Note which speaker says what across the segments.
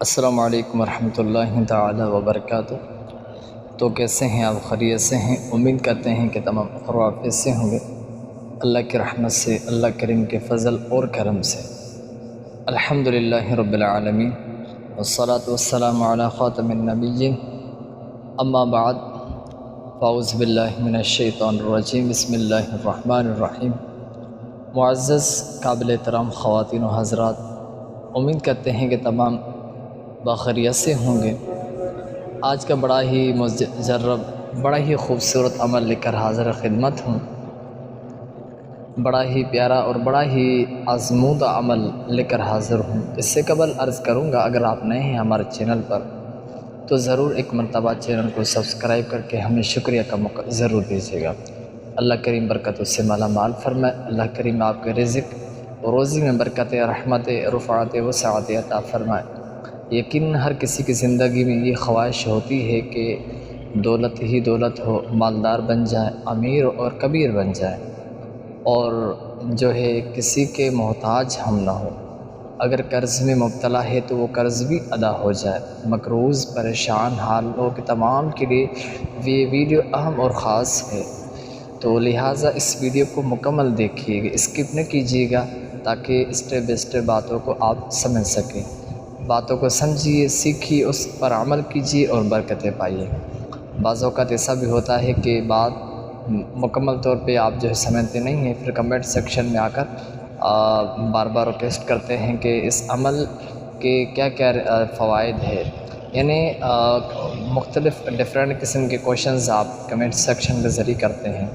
Speaker 1: السلام علیکم ورحمۃ اللہ تعالی وبرکاتہ۔ تو کیسے ہیں آپ؟ خیریت سے ہیں؟ امید کرتے ہیں کہ تمام خیریت سے ہوں گے۔ اللہ کی رحمت سے، اللہ کریم کے فضل اور کرم سے الحمدللہ رب العالمین، والصلاة والسلام علی خاتم النبیین، اما بعد، فاعوذ باللہ من الشیطان الرجیم، بسم اللہ الرحمن الرحیم۔ معزز قابل احترام خواتین و حضرات، امید کرتے ہیں کہ تمام باخیریت سے ہوں گے۔ آج کا بڑا ہی مجرب، بڑا ہی خوبصورت عمل لے کر حاضر خدمت ہوں۔ بڑا ہی پیارا اور بڑا ہی آزمودہ عمل لے کر حاضر ہوں۔ اس سے قبل عرض کروں گا، اگر آپ نئے ہیں ہمارے چینل پر تو ضرور ایک مرتبہ چینل کو سبسکرائب کر کے ہمیں شکریہ کا موقع ضرور دیجیے گا۔ اللہ کریم برکتوں سے مالا مال فرمائے۔ اللہ کریم آپ کے رزق اور روزی میں برکت، رحمت، رفعت و سعادت عطا فرمائے۔ یقیناً ہر کسی کی زندگی میں یہ خواہش ہوتی ہے کہ دولت ہی دولت ہو، مالدار بن جائے، امیر اور کبیر بن جائے، اور جو ہے کسی کے محتاج ہم نہ ہو۔ اگر قرض میں مبتلا ہے تو وہ قرض بھی ادا ہو جائے۔ مقروض، پریشان حال لوگ تمام کے لیے یہ ویڈیو اہم اور خاص ہے، تو لہٰذا اس ویڈیو کو مکمل دیکھیے گا، اسکپ نہ کیجیے گا، تاکہ اسٹیپ بائی اسٹیپ باتوں کو آپ سمجھ سکیں۔ باتوں کو سمجھیے، سیکھیے، اس پر عمل کیجیے اور برکتیں پائیے۔ بعض اوقات ایسا بھی ہوتا ہے کہ بات مکمل طور پہ آپ جو ہے سمجھتے نہیں ہیں، پھر کمنٹ سیکشن میں آ کر بار بار ریکویسٹ کرتے ہیں کہ اس عمل کے کیا کیا فوائد ہے، یعنی مختلف ڈیفرنٹ قسم کے کوشچنز آپ کمنٹ سیکشن کے ذریعے کرتے ہیں۔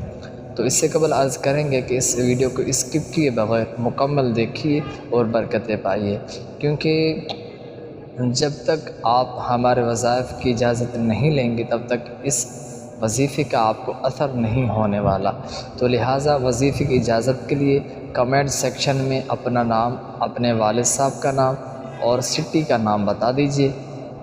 Speaker 1: تو اس سے قبل عرض کریں گے کہ اس ویڈیو کو اسکپ کیے بغیر مکمل دیکھیے اور برکتیں پائیے، کیونکہ جب تک آپ ہمارے وظائف کی اجازت نہیں لیں گے تب تک اس وظیفے کا آپ کو اثر نہیں ہونے والا۔ تو لہٰذا وظیفے کی اجازت کے لیے کمنٹ سیکشن میں اپنا نام، اپنے والد صاحب کا نام اور سٹی کا نام بتا دیجئے،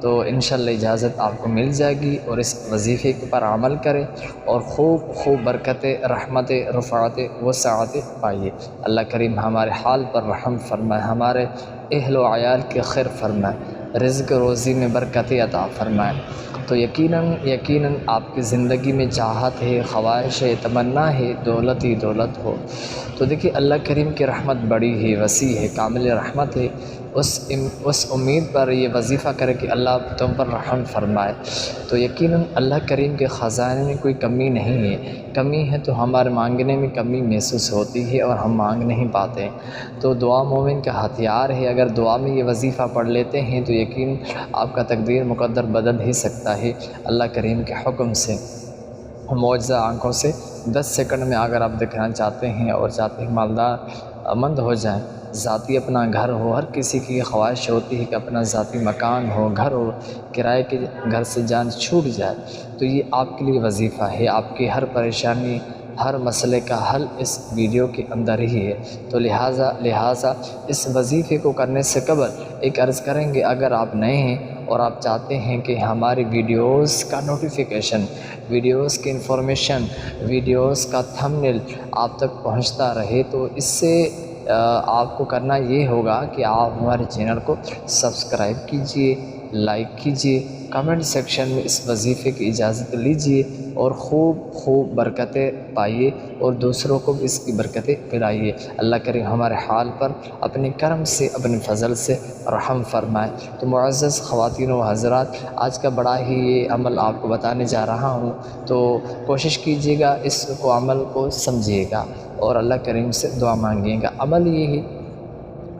Speaker 1: تو انشاءاللہ اجازت آپ کو مل جائے گی، اور اس وظیفے پر عمل کریں اور خوب برکتیں، رحمتیں، رفعتیں و سعادتیں پائیے۔ اللہ کریم ہمارے حال پر رحم فرمائے، ہمارے اہل و عیال کے خیر فرمائے، رزق روزی میں برکتیں عطا فرمائے۔ تو یقیناً آپ کی زندگی میں چاہت ہے، خواہش ہے، تمنا ہے دولت ہی دولت ہو، تو دیکھیے اللہ کریم کی رحمت بڑی ہی وسیع ہے، کامل رحمت ہے۔ اس امید پر یہ وظیفہ کرے کہ اللہ تم پر رحم فرمائے، تو یقیناً اللہ کریم کے خزانے میں کوئی کمی نہیں ہے۔ کمی ہے تو ہمارے مانگنے میں کمی محسوس ہوتی ہے اور ہم مانگ نہیں پاتے، تو دعا مومن کا ہتھیار ہے۔ اگر دعا میں یہ وظیفہ پڑھ لیتے ہیں تو یقین آپ کا تقدیر مقدر بدل ہی سکتا ہے اللہ کریم کے حکم سے۔ معجزہ آنکھوں سے 10 سیکنڈ میں اگر آپ دکھانا چاہتے ہیں اور چاہتے ہیں مالدار مند ہو جائیں، ذاتی اپنا گھر ہو، ہر کسی کی یہ خواہش ہوتی ہے کہ اپنا ذاتی مکان ہو، گھر ہو، کرائے کے گھر سے جان چھوٹ جائے، تو یہ آپ کے لیے وظیفہ ہے۔ آپ کی ہر پریشانی، ہر مسئلے کا حل اس ویڈیو کے اندر ہی ہے، تو لہٰذا اس وظیفے کو کرنے سے قبل ایک عرض کریں گے، اگر آپ نئے ہیں اور آپ چاہتے ہیں کہ ہماری ویڈیوز کا نوٹیفیکیشن، ویڈیوز کی انفارمیشن، ویڈیوز کا تھمبنیل آپ تک پہنچتا رہے، تو اس سے آپ کو کرنا یہ ہوگا کہ آپ ہمارے چینل کو سبسکرائب کیجئے، لائک کیجئے، کمنٹ سیکشن میں اس وظیفے کی اجازت لیجئے اور خوب برکتیں پائیے اور دوسروں کو بھی اس کی برکتیں پلائیے۔ اللہ کریم ہمارے حال پر اپنے کرم سے، اپنے فضل سے رحم فرمائے۔ تو معزز خواتین و حضرات، آج کا بڑا ہی یہ عمل آپ کو بتانے جا رہا ہوں، تو کوشش کیجیے گا، اس کو عمل کو سمجھیے گا اور اللہ کریم سے دعا مانگیے گا۔ عمل یہ ہی،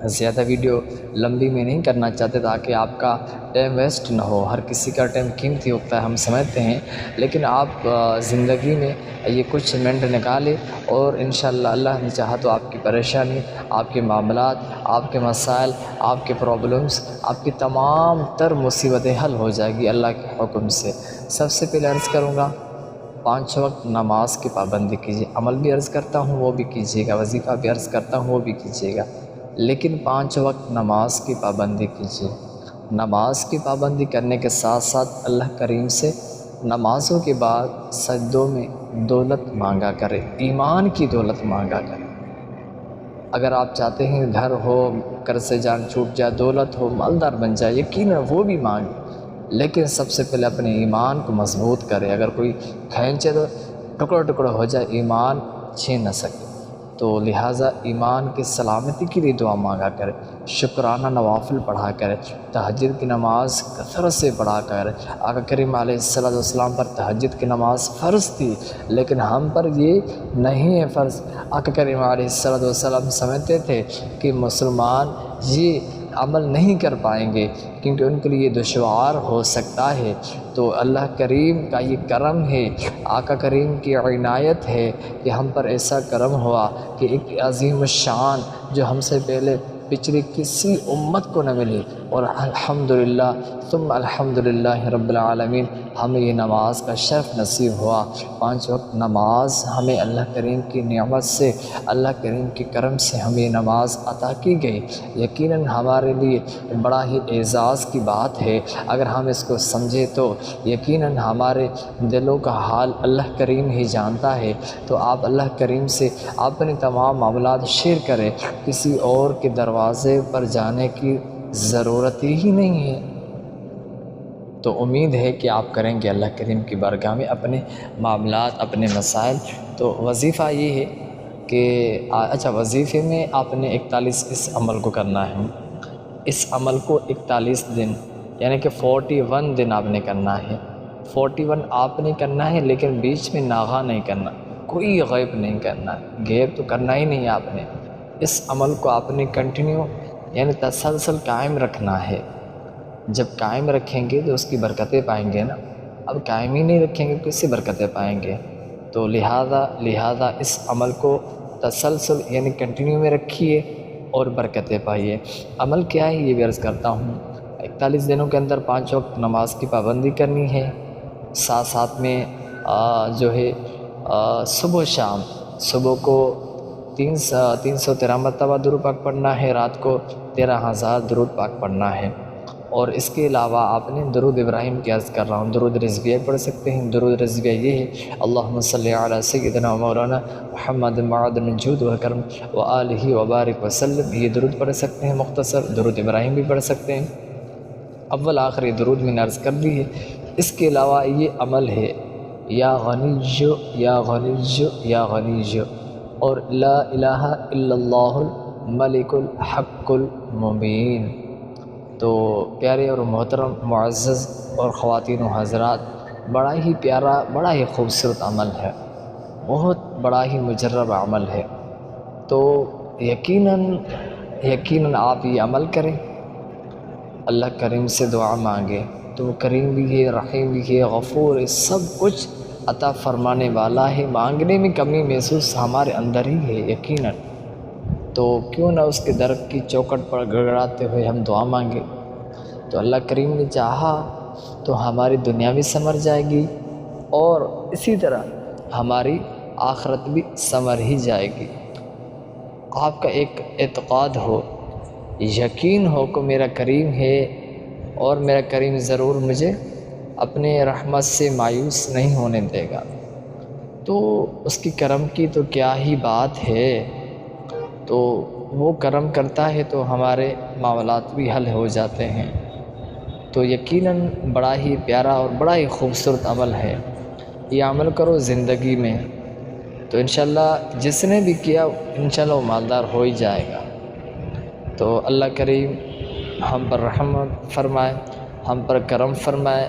Speaker 1: زیادہ ویڈیو لمبی میں نہیں کرنا چاہتے تاکہ آپ کا ٹائم ویسٹ نہ ہو۔ ہر کسی کا ٹائم قیمتی ہوتا ہے، ہم سمجھتے ہیں، لیکن آپ زندگی میں یہ کچھ منٹ نکالیں اور انشاءاللہ اللہ نے چاہا تو آپ کی پریشانی، آپ کے معاملات، آپ کے مسائل، آپ کے پرابلمز، آپ کی تمام تر مصیبتیں حل ہو جائے گی اللہ کے حکم سے۔ سب سے پہلے عرض کروں گا، 5 وقت نماز کی پابندی کیجیے۔ عمل بھی عرض کرتا ہوں وہ بھی کیجیے گا، وظیفہ بھی عرض کرتا ہوں وہ بھی کیجیے گا، لیکن 5 وقت نماز کی پابندی کیجیے۔ نماز کی پابندی کرنے کے ساتھ ساتھ اللہ کریم سے نمازوں کے بعد سجدوں میں دولت مانگا کرے، ایمان کی دولت مانگا کرے۔ اگر آپ چاہتے ہیں گھر ہو، قرض سے جان چھوٹ جائے، دولت ہو، مالدار بن جائے، یقیناً وہ بھی مانگے، لیکن سب سے پہلے اپنے ایمان کو مضبوط کرے۔ اگر کوئی کھینچے تو ٹکڑا ٹکڑا ہو جائے، ایمان چھین نہ سکے۔ تو لہٰذا ایمان کی سلامتی کے لیے دعا مانگا کرے، شکرانہ نوافل پڑھا کرے، تہجد کی نماز کثرت سے پڑھا کرے۔ آقا کریم علیہ السلام پر تہجد کی نماز فرض تھی، لیکن ہم پر یہ نہیں ہے فرض۔ آقا کریم علیہ السلام سمجھتے تھے کہ مسلمان یہ عمل نہیں کر پائیں گے کیونکہ ان کے لیے دشوار ہو سکتا ہے۔ تو اللہ کریم کا یہ کرم ہے، آقا کریم کی عنایت ہے کہ ہم پر ایسا کرم ہوا کہ ایک عظیم الشان جو ہم سے پہلے پچھلی کسی امت کو نہ ملی، اور الحمدللہ ثم الحمدللہ رب العالمین ہمیں یہ نماز کا شرف نصیب ہوا۔ 5 وقت نماز ہمیں اللہ کریم کی نعمت سے، اللہ کریم کے کرم سے ہمیں نماز عطا کی گئی۔ یقیناً ہمارے لیے بڑا ہی اعزاز کی بات ہے، اگر ہم اس کو سمجھے تو یقیناً ہمارے دلوں کا حال اللہ کریم ہی جانتا ہے۔ تو آپ اللہ کریم سے اپنے تمام معاملات شیئر کریں، کسی اور کے دروازے پر جانے کی ضرورت ہی نہیں ہے۔ تو امید ہے کہ آپ کریں گے اللہ کریم کی بارگاہ میں اپنے معاملات، اپنے مسائل۔ تو وظیفہ یہ ہے کہ اچھا، وظیفے میں آپ نے 41 اس عمل کو کرنا ہے۔ اس عمل کو 41 دن یعنی کہ 41 دن آپ نے کرنا ہے۔ 41 آپ نے کرنا ہے، لیکن بیچ میں ناغہ نہیں کرنا، کوئی غیب نہیں کرنا، غیب تو کرنا ہی نہیں آپ نے۔ اس عمل کو آپ نے کنٹینیو یعنی تسلسل قائم رکھنا ہے۔ جب قائم رکھیں گے تو اس کی برکتیں پائیں گے نا، اب قائم ہی نہیں رکھیں گے کیسے برکتیں پائیں گے؟ تو لہٰذا اس عمل کو تسلسل یعنی کنٹینیو میں رکھیے اور برکتیں پائیے۔ عمل کیا ہے یہ بھی عرض کرتا ہوں۔ 41 دنوں کے اندر 5 وقت نماز کی پابندی کرنی ہے، ساتھ میں جو ہے صبح و شام، صبح کو 313 مرتبہ درود پاک پڑھنا ہے، رات کو 13,000 درود پاک پڑھنا ہے۔ اور اس کے علاوہ آپ نے درود ابراہیم کی عرض کر رہا ہوں، درود رضویہ پڑھ سکتے ہیں۔ درود رضویہ یہ ہے اللہم صلی علی سیدنا و مولانا محمد معدن الجود و کرم و آلہ وبارک وسلم، یہ درود پڑھ سکتے ہیں مختصر۔ درود ابراہیم بھی پڑھ سکتے ہیں، اول آخر یہ درود میں نے عرض کر دی ہے۔ اس کے علاوہ یہ عمل ہے یا غنی یا غنی یا غنی، اور لا الہ الا اللہ الملک الحق المبین۔ تو پیارے اور محترم معزز اور خواتین و حضرات، بڑا ہی پیارا، بڑا ہی خوبصورت عمل ہے، بہت بڑا ہی مجرب عمل ہے۔ تو یقیناً آپ یہ عمل کریں، اللہ کریم سے دعا مانگے تو وہ کریم بھی ہے، رحیم بھی ہے، غفور ہے، سب کچھ عطا فرمانے والا ہے۔ مانگنے میں کمی محسوس ہمارے اندر ہی ہے یقیناً، تو کیوں نہ اس کے در کی چوکھٹ پر گڑگڑاتے ہوئے ہم دعا مانگے۔ تو اللہ کریم نے چاہا تو ہماری دنیا بھی سنور جائے گی، اور اسی طرح ہماری آخرت بھی سنور ہی جائے گی۔ آپ کا ایک اعتقاد ہو، یقین ہو کہ میرا کریم ہے، اور میرا کریم ضرور مجھے اپنے رحمت سے مایوس نہیں ہونے دے گا، تو اس کی کرم کی تو کیا ہی بات ہے۔ تو وہ کرم کرتا ہے تو ہمارے معاملات بھی حل ہو جاتے ہیں۔ تو یقیناً بڑا ہی پیارا اور بڑا ہی خوبصورت عمل ہے، یہ عمل کرو زندگی میں تو انشاءاللہ جس نے بھی کیا انشاءاللہ وہ مالدار ہو ہی جائے گا۔ تو اللہ کریم ہم پر رحمت فرمائے، ہم پر کرم فرمائے،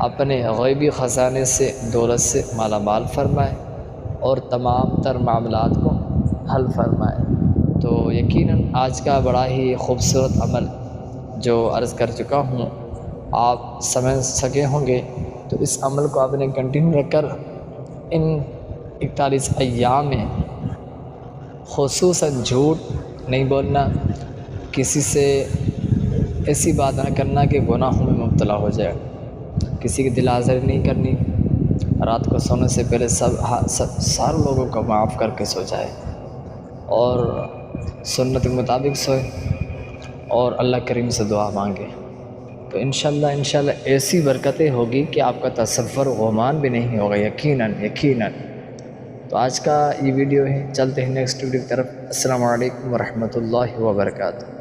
Speaker 1: اپنے غیبی خزانے سے دولت سے مالا مال فرمائے، اور تمام تر معاملات کو حل فرمائے۔ تو یقیناً آج کا بڑا ہی خوبصورت عمل جو عرض کر چکا ہوں آپ سمجھ سکے ہوں گے، تو اس عمل کو آپ نے کنٹینیو رکھ کر ان 41 ایام میں خصوصاً جھوٹ نہیں بولنا، کسی سے ایسی بات نہ کرنا کہ گناہوں میں مبتلا ہو جائے، کسی کی دل آزاری نہیں کرنی، رات کو سونے سے پہلے سارے لوگوں کو معاف کر کے سو جائے، اور سنت کے مطابق سوئے، اور اللہ کریم سے دعا مانگے، تو انشاءاللہ ایسی برکتیں ہوگی کہ آپ کا تصور گمان بھی نہیں ہوگا یقیناً۔ تو آج کا یہ ویڈیو ہے، چلتے ہیں نیکسٹ ویڈیو کی طرف۔ السلام علیکم ورحمۃ اللہ وبرکاتہ۔